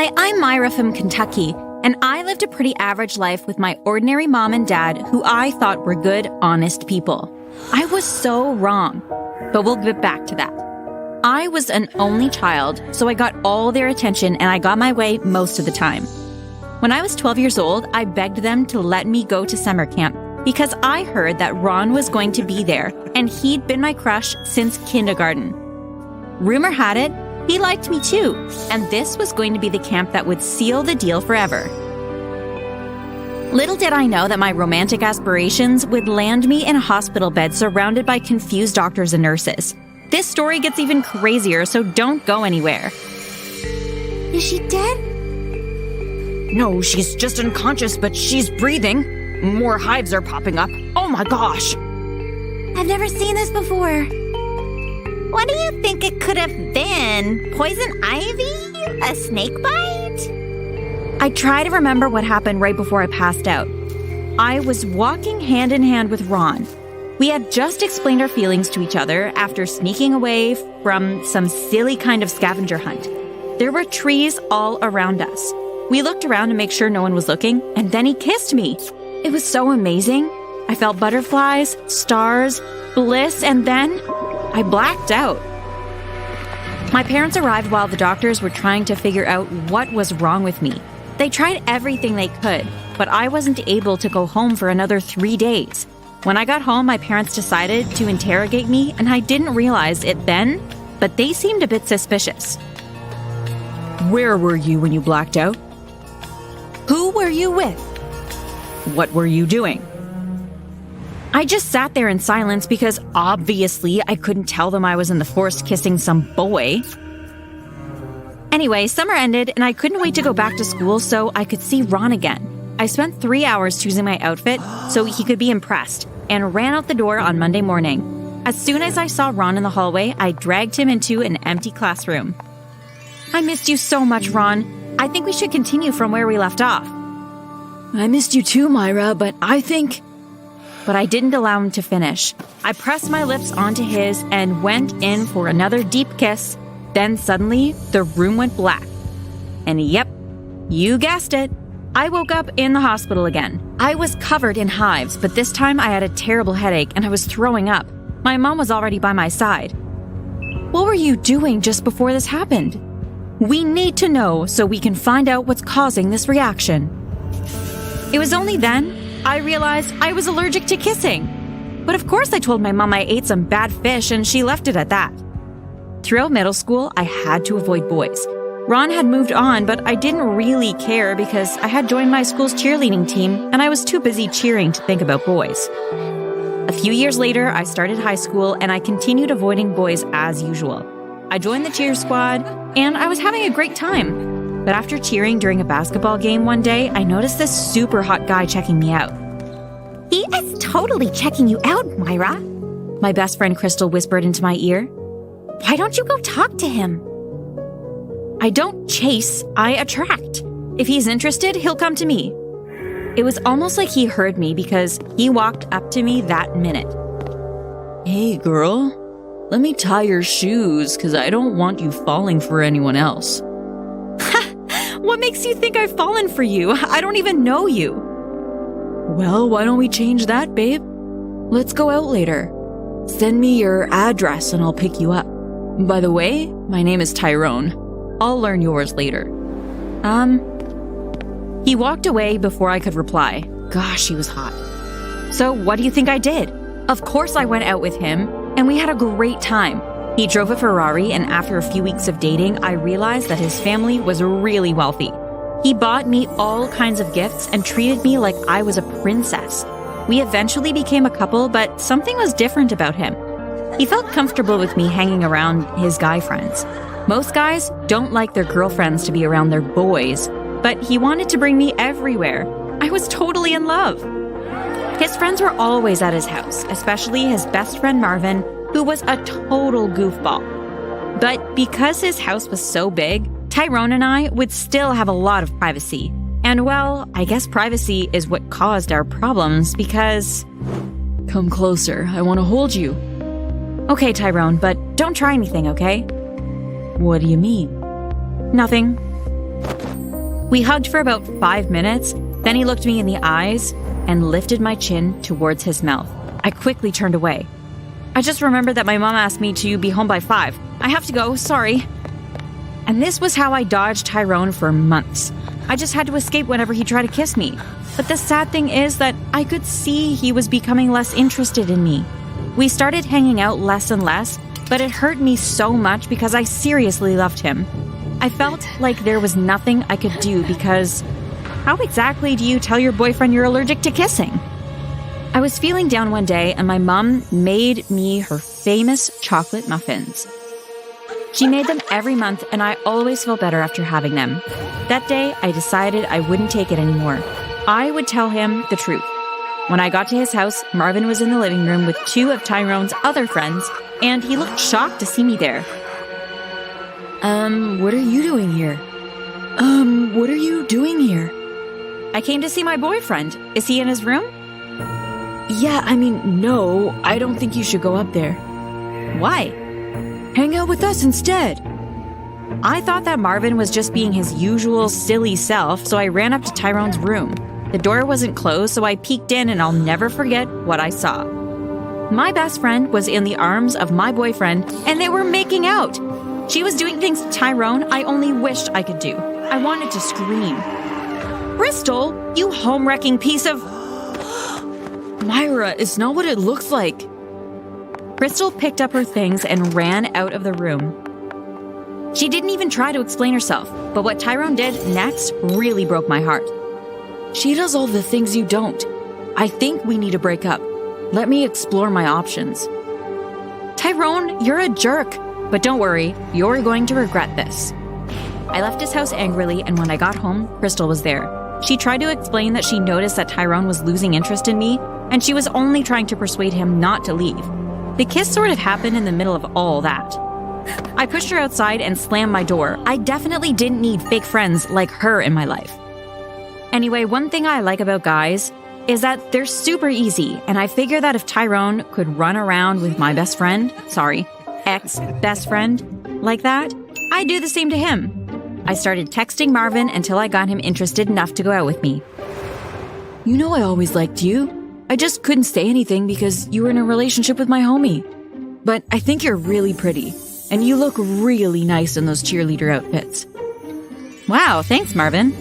Hi, I'm Myra from Kentucky, and I lived a pretty average life with my ordinary mom and dad who I thought were good, honest people. I was so wrong, but we'll get back to that. I was an only child, so I got all their attention and I got my way most of the time. When I was 12 years old, I begged them to let me go to summer camp because I heard that Ron was going to be there and he'd been my crush since kindergarten. Rumor had it, he liked me too, and this was going to be the camp that would seal the deal forever. Little did I know that my romantic aspirations would land me in a hospital bed surrounded by confused doctors and nurses. This story gets even crazier, so don't go anywhere. Is she dead? No, she's just unconscious, but she's breathing. More hives are popping up. Oh my gosh! I've never seen this before. What do you think it could have been? Poison ivy? A snake bite? I try to remember what happened right before I passed out. I was walking hand in hand with Ron. We had just explained our feelings to each other after sneaking away from some silly kind of scavenger hunt. There were trees all around us. We looked around to make sure no one was looking, and then he kissed me. It was so amazing. I felt butterflies, stars, bliss, and then I blacked out. My parents arrived while the doctors were trying to figure out what was wrong with me. They tried everything they could, but I wasn't able to go home for another 3 days. When I got home, my parents decided to interrogate me, and I didn't realize it then, but they seemed a bit suspicious. Where were you when you blacked out? Who were you with? What were you doing? I just sat there in silence because obviously I couldn't tell them I was in the forest kissing some boy. Anyway, summer ended and I couldn't wait to go back to school so I could see Ron again. I spent 3 hours choosing my outfit so he could be impressed and ran out the door on Monday morning. As soon as I saw Ron in the hallway, I dragged him into an empty classroom. I missed you so much, Ron. I think we should continue from where we left off. I missed you too, Myra, but I didn't allow him to finish. I pressed my lips onto his and went in for another deep kiss. Then suddenly, the room went black. And yep, you guessed it. I woke up in the hospital again. I was covered in hives, but this time I had a terrible headache and I was throwing up. My mom was already by my side. What were you doing just before this happened? We need to know so we can find out what's causing this reaction. It was only then I realized I was allergic to kissing. But of course I told my mom I ate some bad fish and she left it at that. Throughout middle school, I had to avoid boys. Ron had moved on, but I didn't really care because I had joined my school's cheerleading team and I was too busy cheering to think about boys. A few years later, I started high school and I continued avoiding boys as usual. I joined the cheer squad and I was having a great time. But after cheering during a basketball game one day, I noticed this super hot guy checking me out. He is totally checking you out, Myra. My best friend Crystal whispered into my ear. Why don't you go talk to him? I don't chase, I attract. If he's interested, he'll come to me. It was almost like he heard me because he walked up to me that minute. Hey, girl, let me tie your shoes because I don't want you falling for anyone else. What makes you think I've fallen for you? I don't even know you. Well, why don't we change that, babe? Let's go out later. Send me your address and I'll pick you up. By the way, my name is Tyrone. I'll learn yours later. He walked away before I could reply. Gosh, he was hot. So what do you think I did? Of course I went out with him, and we had a great time. He drove a Ferrari, and after a few weeks of dating, I realized that his family was really wealthy. He bought me all kinds of gifts and treated me like I was a princess. We eventually became a couple, but something was different about him. He felt comfortable with me hanging around his guy friends. Most guys don't like their girlfriends to be around their boys, but he wanted to bring me everywhere. I was totally in love. His friends were always at his house, especially his best friend Marvin, who was a total goofball. But because his house was so big, Tyrone and I would still have a lot of privacy. And well, I guess privacy is what caused our problems because... Come closer, I want to hold you. Okay, Tyrone, but don't try anything, okay? What do you mean? Nothing. We hugged for about 5 minutes, then he looked me in the eyes and lifted my chin towards his mouth. I quickly turned away. I just remembered that my mom asked me to be home by 5. I have to go, sorry. And this was how I dodged Tyrone for months. I just had to escape whenever he tried to kiss me. But the sad thing is that I could see he was becoming less interested in me. We started hanging out less and less, but it hurt me so much because I seriously loved him. I felt like there was nothing I could do because how exactly do you tell your boyfriend you're allergic to kissing? I was feeling down one day and my mom made me her famous chocolate muffins. She made them every month and I always felt better after having them. That day, I decided I wouldn't take it anymore. I would tell him the truth. When I got to his house, Marvin was in the living room with 2 of Tyrone's other friends, and he looked shocked to see me there. What are you doing here? What are you doing here? I came to see my boyfriend. Is he in his room? Yeah, no, I don't think you should go up there. Why? Hang out with us instead. I thought that Marvin was just being his usual silly self, so I ran up to Tyrone's room. The door wasn't closed, so I peeked in and I'll never forget what I saw. My best friend was in the arms of my boyfriend and they were making out. She was doing things to Tyrone I only wished I could do. I wanted to scream. Bristol, you home-wrecking piece of... Myra, it's not what it looks like. Bristol picked up her things and ran out of the room. She didn't even try to explain herself, but what Tyrone did next really broke my heart. She does all the things you don't. I think we need to break up. Let me explore my options. Tyrone, you're a jerk. But don't worry, you're going to regret this. I left his house angrily, and when I got home, Crystal was there. She tried to explain that she noticed that Tyrone was losing interest in me, and she was only trying to persuade him not to leave. The kiss sort of happened in the middle of all that. I pushed her outside and slammed my door. I definitely didn't need fake friends like her in my life. Anyway, one thing I like about guys is that they're super easy, and I figure that if Tyrone could run around with my best friend, ex-best friend, like that, I'd do the same to him. I started texting Marvin until I got him interested enough to go out with me. You know I always liked you. I just couldn't say anything because you were in a relationship with my homie. But I think you're really pretty, and you look really nice in those cheerleader outfits. Wow, thanks, Marvin.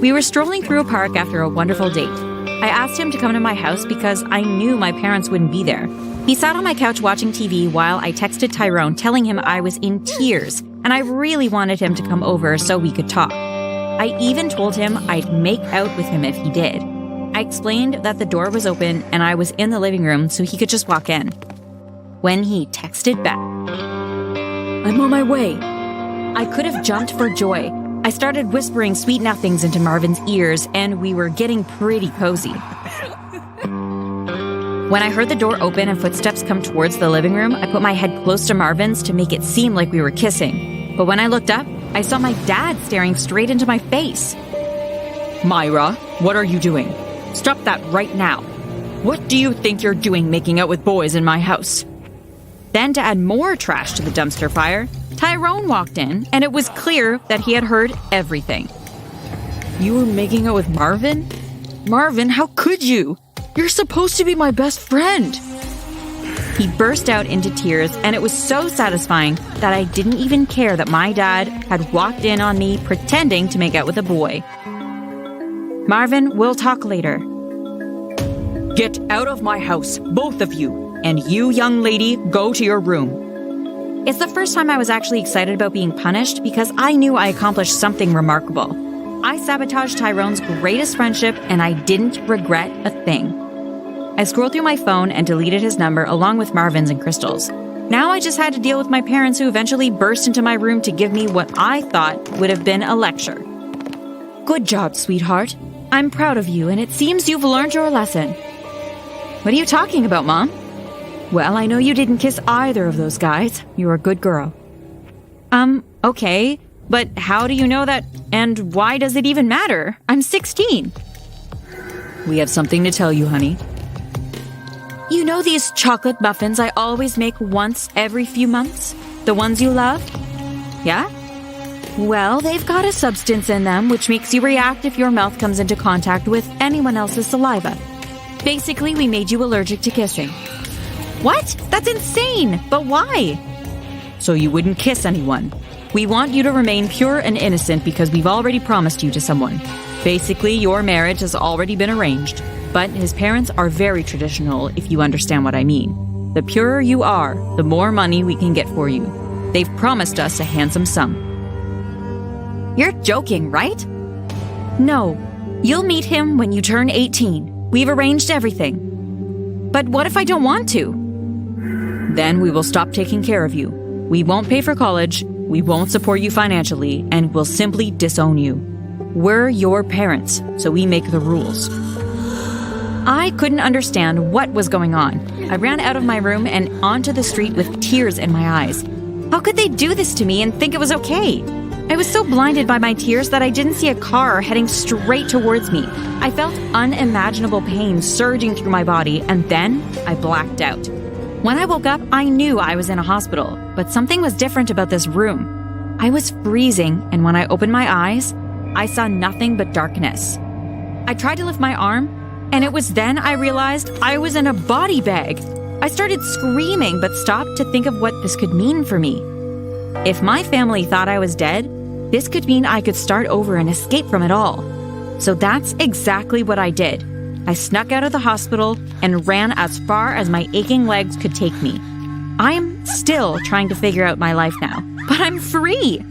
We were strolling through a park after a wonderful date. I asked him to come to my house because I knew my parents wouldn't be there. He sat on my couch watching TV while I texted Tyrone telling him I was in tears and I really wanted him to come over so we could talk. I even told him I'd make out with him if he did. I explained that the door was open and I was in the living room so he could just walk in. When he texted back, I'm on my way. I could have jumped for joy. I started whispering sweet nothings into Marvin's ears and we were getting pretty cozy. When I heard the door open and footsteps come towards the living room, I put my head close to Marvin's to make it seem like we were kissing. But when I looked up, I saw my dad staring straight into my face. Myra, what are you doing? Stop that right now. What do you think you're doing making out with boys in my house? Then to add more trash to the dumpster fire, Tyrone walked in and it was clear that he had heard everything. You were making out with Marvin? Marvin, how could you? You're supposed to be my best friend. He burst out into tears, and it was so satisfying that I didn't even care that my dad had walked in on me pretending to make out with a boy. Marvin, we'll talk later. Get out of my house, both of you. And you, young lady, go to your room. It's the first time I was actually excited about being punished because I knew I accomplished something remarkable. I sabotaged Tyrone's greatest friendship, and I didn't regret a thing. I scrolled through my phone and deleted his number along with Marvin's and Crystal's. Now I just had to deal with my parents who eventually burst into my room to give me what I thought would have been a lecture. Good job, sweetheart. I'm proud of you, and it seems you've learned your lesson. What are you talking about, Mom? Well, I know you didn't kiss either of those guys. You're a good girl. Okay, but how do you know that, and why does it even matter? I'm 16. We have something to tell you, honey. You know these chocolate muffins I always make once every few months? The ones you love? Yeah? Well, they've got a substance in them which makes you react if your mouth comes into contact with anyone else's saliva. Basically, we made you allergic to kissing. What? That's insane! But why? So you wouldn't kiss anyone. We want you to remain pure and innocent because we've already promised you to someone. Basically, your marriage has already been arranged, but his parents are very traditional, if you understand what I mean. The purer you are, the more money we can get for you. They've promised us a handsome sum. You're joking, right? No. You'll meet him when you turn 18. We've arranged everything. But what if I don't want to? Then we will stop taking care of you. We won't pay for college, we won't support you financially, and we'll simply disown you. We're your parents, so we make the rules. I couldn't understand what was going on. I ran out of my room and onto the street with tears in my eyes. How could they do this to me and think it was okay? I was so blinded by my tears that I didn't see a car heading straight towards me. I felt unimaginable pain surging through my body, and then I blacked out. When I woke up, I knew I was in a hospital, but something was different about this room. I was freezing, and when I opened my eyes, I saw nothing but darkness. I tried to lift my arm, and it was then I realized I was in a body bag. I started screaming, but stopped to think of what this could mean for me. If my family thought I was dead, this could mean I could start over and escape from it all. So that's exactly what I did. I snuck out of the hospital and ran as far as my aching legs could take me. I'm still trying to figure out my life now, but I'm free.